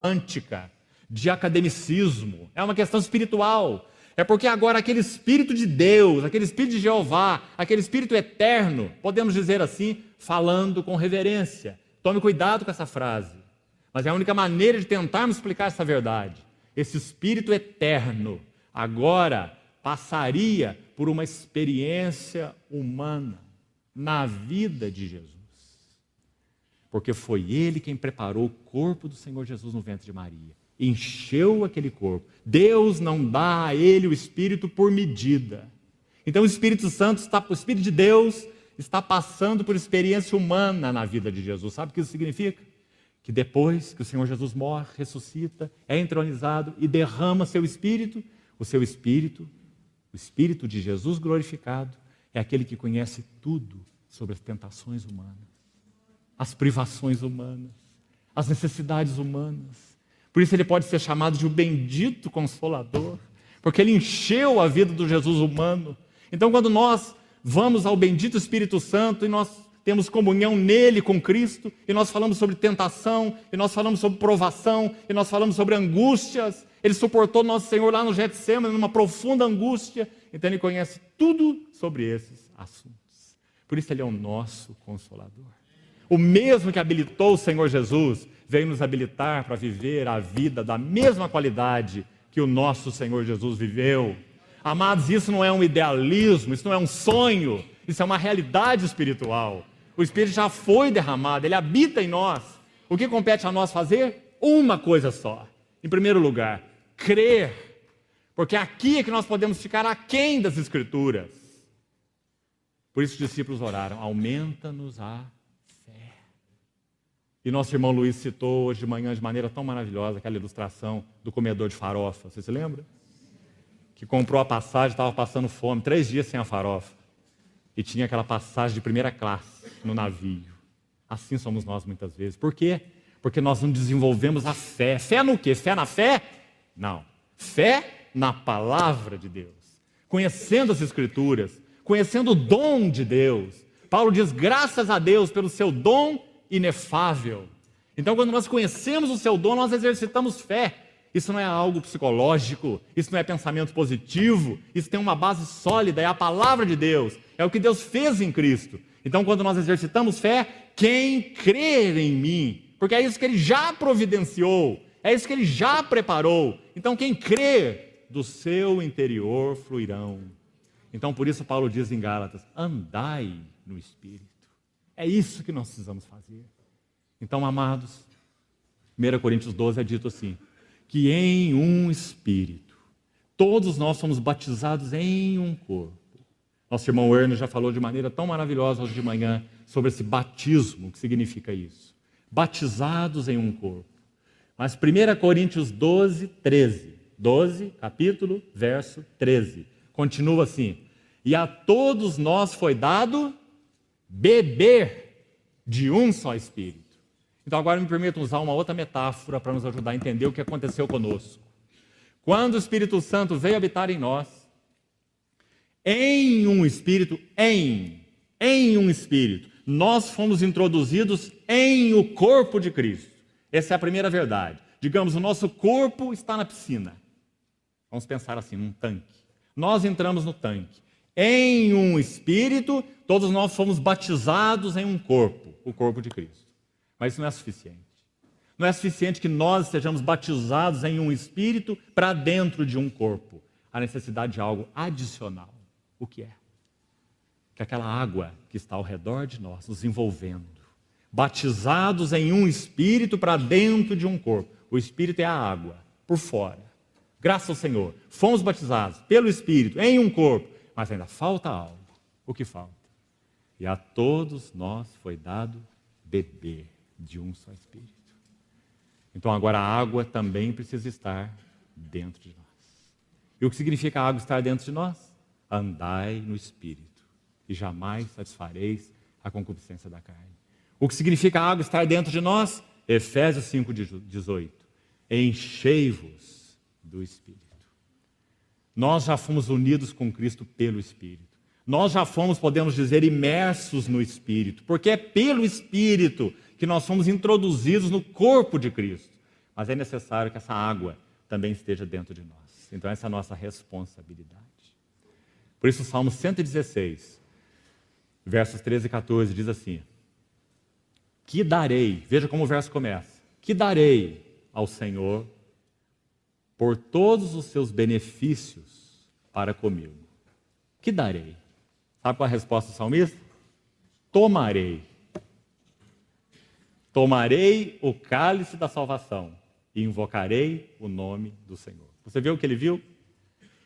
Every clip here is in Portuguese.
quântica, de academicismo, é uma questão espiritual. É porque agora aquele Espírito de Deus, aquele Espírito de Jeová, aquele Espírito eterno, podemos dizer assim, falando com reverência. Tome cuidado com essa frase, mas é a única maneira de tentarmos explicar essa verdade. Esse Espírito eterno agora passaria por uma experiência humana na vida de Jesus. Porque foi Ele quem preparou o corpo do Senhor Jesus no ventre de Maria. Encheu aquele corpo. Deus não dá a Ele o Espírito por medida. Então o Espírito Santo, o Espírito de Deus está passando por experiência humana na vida de Jesus. Sabe o que isso significa? Que depois que o Senhor Jesus morre, ressuscita, é entronizado e derrama seu Espírito, o seu Espírito, o Espírito de Jesus glorificado, é aquele que conhece tudo sobre as tentações humanas, as privações humanas, as necessidades humanas. Por isso ele pode ser chamado de o bendito Consolador, porque ele encheu a vida do Jesus humano. Então quando nós vamos ao bendito Espírito Santo e nós temos comunhão nele com Cristo, e nós falamos sobre tentação, e nós falamos sobre provação, e nós falamos sobre angústias, ele suportou nosso Senhor lá no Getsêmani, numa profunda angústia, então ele conhece tudo sobre esses assuntos. Por isso ele é o nosso Consolador. O mesmo que habilitou o Senhor Jesus, veio nos habilitar para viver a vida da mesma qualidade que o nosso Senhor Jesus viveu. Amados, isso não é um idealismo, isso não é um sonho, isso é uma realidade espiritual. O Espírito já foi derramado, ele habita em nós. O que compete a nós fazer? Uma coisa só. Em primeiro lugar, crer. Porque aqui é que nós podemos ficar aquém das Escrituras. Por isso os discípulos oraram, aumenta-nos a fé. E nosso irmão Luiz citou hoje de manhã de maneira tão maravilhosa aquela ilustração do comedor de farofa. Você se lembra? Que comprou a passagem, estava passando fome, 3 dias sem a farofa. E tinha aquela passagem de primeira classe no navio. Assim somos nós muitas vezes. Por quê? Porque nós não desenvolvemos a fé. Fé no quê? Fé na fé? Não. Fé na palavra de Deus. Conhecendo as Escrituras, conhecendo o dom de Deus. Paulo diz, graças a Deus pelo seu dom inefável. Então, quando nós conhecemos o seu dom, nós exercitamos fé. Isso não é algo psicológico, isso não é pensamento positivo, isso tem uma base sólida, é a palavra de Deus, é o que Deus fez em Cristo. Então, quando nós exercitamos fé, quem crer em mim, porque é isso que Ele já providenciou, é isso que Ele já preparou. Então, quem crer, do seu interior fluirão. Então, por isso Paulo diz em Gálatas, andai no Espírito. É isso que nós precisamos fazer. Então, amados, 1 Coríntios 12 é dito assim, que em um Espírito, todos nós somos batizados em um corpo. Nosso irmão Erno já falou de maneira tão maravilhosa hoje de manhã sobre esse batismo, o que significa isso. Batizados em um corpo. Mas 1 Coríntios 12, 13. 12, capítulo, verso 13. Continua assim. E a todos nós foi dado beber de um só Espírito. Então agora me permita usar uma outra metáfora para nos ajudar a entender o que aconteceu conosco. Quando o Espírito Santo veio habitar em nós, em um Espírito, em um Espírito, nós fomos introduzidos em o corpo de Cristo. Essa é a primeira verdade. Digamos, o nosso corpo está na piscina. Vamos pensar assim, num tanque. Nós entramos no tanque. Em um Espírito, todos nós fomos batizados em um corpo, o corpo de Cristo. Mas isso não é suficiente. Não é suficiente que nós estejamos batizados em um Espírito para dentro de um corpo. Há necessidade de algo adicional. O que é? Que aquela água que está ao redor de nós, nos envolvendo, batizados em um Espírito para dentro de um corpo. O Espírito é a água, por fora. Graças ao Senhor, fomos batizados pelo Espírito em um corpo, mas ainda falta algo. O que falta? E a todos nós foi dado beber de um só Espírito. Então agora a água também precisa estar dentro de nós. E o que significa a água estar dentro de nós? Andai no Espírito, e jamais satisfareis a concupiscência da carne. O que significa a água estar dentro de nós? Efésios 5,18. Enchei-vos do Espírito. Nós já fomos unidos com Cristo pelo Espírito. Nós já fomos, podemos dizer, imersos no Espírito, porque é pelo Espírito que nós fomos introduzidos no corpo de Cristo. mas é necessário que essa água também esteja dentro de nós. Então essa é a nossa responsabilidade. Por isso o Salmo 116, versos 13 e 14 diz assim: que darei, veja como o verso começa, que darei ao Senhor por todos os seus benefícios para comigo. Que darei? Sabe qual é a resposta do salmista? Tomarei. Tomarei o cálice da salvação e invocarei o nome do Senhor. Você viu o que ele viu?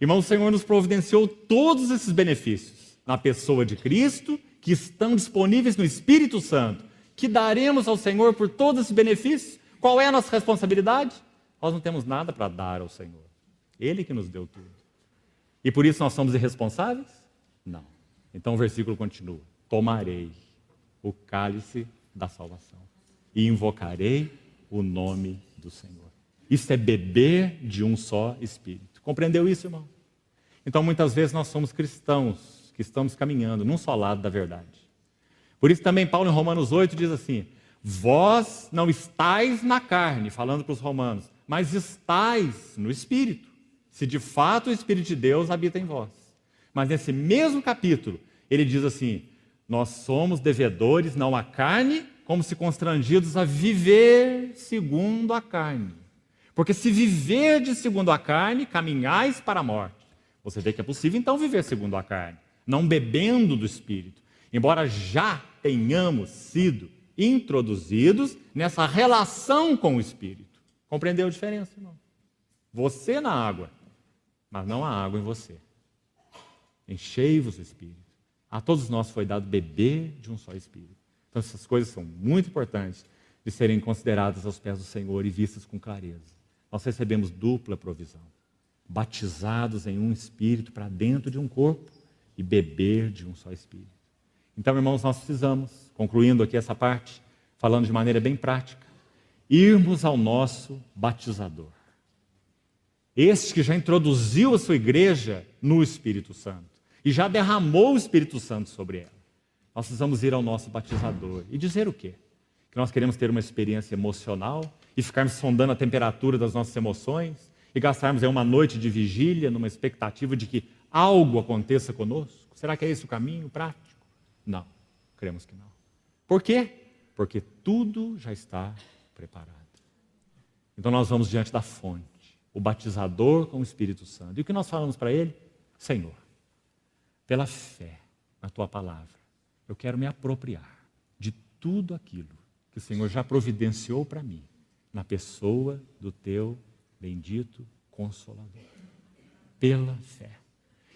Irmão, o Senhor nos providenciou todos esses benefícios na pessoa de Cristo, que estão disponíveis no Espírito Santo. Que daremos ao Senhor por todos esses benefícios? Qual é a nossa responsabilidade? Nós não temos nada para dar ao Senhor. Ele que nos deu tudo. E por isso nós somos irresponsáveis? Não. Então o versículo continua: tomarei o cálice da salvação e invocarei o nome do Senhor. Isso é beber de um só Espírito. Compreendeu isso, irmão? Então muitas vezes nós somos cristãos que estamos caminhando num só lado da verdade. Por isso também Paulo em Romanos 8 diz assim: vós não estáis na carne, falando para os romanos, mas estáis no Espírito, se de fato o Espírito de Deus habita em vós. Mas nesse mesmo capítulo, ele diz assim: nós somos devedores, não à carne, como se constrangidos a viver segundo a carne. Porque se viverdes segundo a carne, caminhais para a morte. Você vê que é possível então viver segundo a carne, não bebendo do Espírito. Embora já tenhamos sido introduzidos nessa relação com o Espírito. Compreendeu a diferença, irmão? Você na água, mas não a água em você. Enchei-vos do Espírito. A todos nós foi dado beber de um só Espírito. Então essas coisas são muito importantes de serem consideradas aos pés do Senhor e vistas com clareza. Nós recebemos dupla provisão. Batizados em um Espírito para dentro de um corpo e beber de um só Espírito. Então, irmãos, nós precisamos, concluindo aqui essa parte, falando de maneira bem prática, irmos ao nosso batizador. Este que já introduziu a sua igreja no Espírito Santo e já derramou o Espírito Santo sobre ela. Nós precisamos ir ao nosso batizador e dizer o quê? Que nós queremos ter uma experiência emocional e ficarmos sondando a temperatura das nossas emoções e gastarmos aí uma noite de vigília numa expectativa de que algo aconteça conosco? Será que é esse o caminho prático? Não, cremos que não. Por quê? Porque tudo já está preparado. Então nós vamos diante da fonte, o batizador com o Espírito Santo. E o que nós falamos para ele? Senhor, pela fé na tua palavra, eu quero me apropriar de tudo aquilo que o Senhor já providenciou para mim, na pessoa do teu bendito Consolador. Pela fé.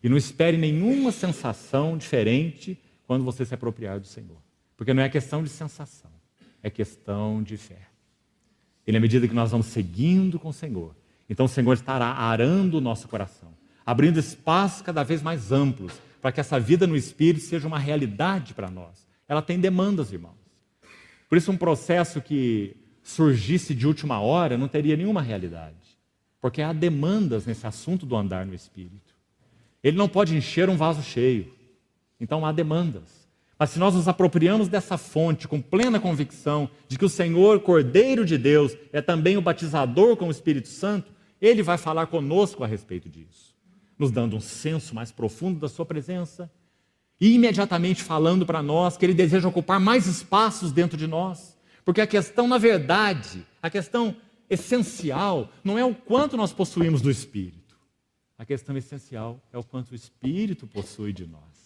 E não espere nenhuma sensação diferente quando você se apropriar do Senhor. Porque não é questão de sensação, é questão de fé. E na medida que nós vamos seguindo com o Senhor, então o Senhor estará arando o nosso coração, abrindo espaços cada vez mais amplos, para que essa vida no Espírito seja uma realidade para nós. Ela tem demandas, irmãos. Por isso um processo que surgisse de última hora não teria nenhuma realidade. Porque há demandas nesse assunto do andar no Espírito. Ele não pode encher um vaso cheio. Então há demandas. Mas se nós nos apropriamos dessa fonte com plena convicção de que o Senhor, Cordeiro de Deus, é também o batizador com o Espírito Santo, Ele vai falar conosco a respeito disso, nos dando um senso mais profundo da sua presença e imediatamente falando para nós que Ele deseja ocupar mais espaços dentro de nós. Porque a questão, na verdade, a questão essencial não é o quanto nós possuímos do Espírito. A questão essencial é o quanto o Espírito possui de nós.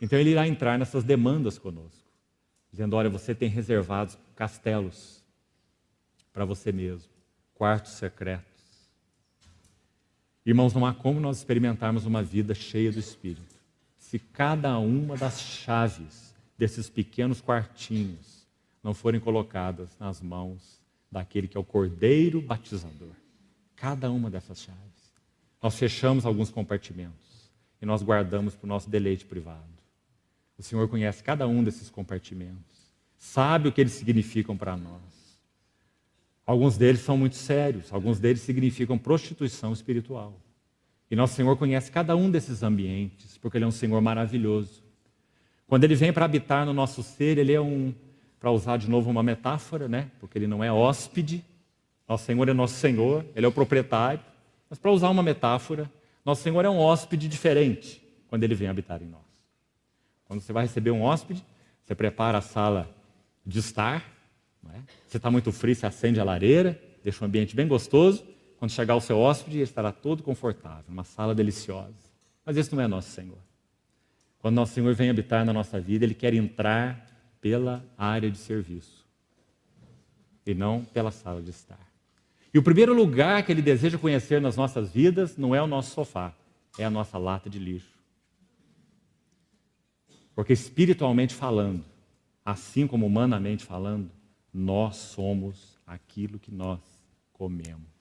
Então Ele irá entrar nessas demandas conosco, dizendo: olha, você tem reservados castelos para você mesmo, quartos secretos. Irmãos, não há como nós experimentarmos uma vida cheia do Espírito se cada uma das chaves desses pequenos quartinhos não forem colocadas nas mãos daquele que é o Cordeiro batizador. Cada uma dessas chaves. Nós fechamos alguns compartimentos e nós guardamos para o nosso deleite privado. O Senhor conhece cada um desses compartimentos, sabe o que eles significam para nós. Alguns deles são muito sérios, alguns deles significam prostituição espiritual. E nosso Senhor conhece cada um desses ambientes, porque Ele é um Senhor maravilhoso. Quando Ele vem para habitar no nosso ser, Ele é um para usar de novo uma metáfora, né? Porque ele não é hóspede, nosso Senhor é nosso Senhor, ele é o proprietário. Mas para usar uma metáfora, nosso Senhor é um hóspede diferente quando ele vem habitar em nós. Quando você vai receber um hóspede, você prepara a sala de estar, não é? Se está muito frio, você acende a lareira, deixa um ambiente bem gostoso. Quando chegar o seu hóspede, ele estará todo confortável, uma sala deliciosa. Mas esse não é nosso Senhor. Quando nosso Senhor vem habitar na nossa vida, Ele quer entrar pela área de serviço e não pela sala de estar. E o primeiro lugar que Ele deseja conhecer nas nossas vidas não é o nosso sofá, é a nossa lata de lixo. Porque espiritualmente falando, assim como humanamente falando, nós somos aquilo que nós comemos.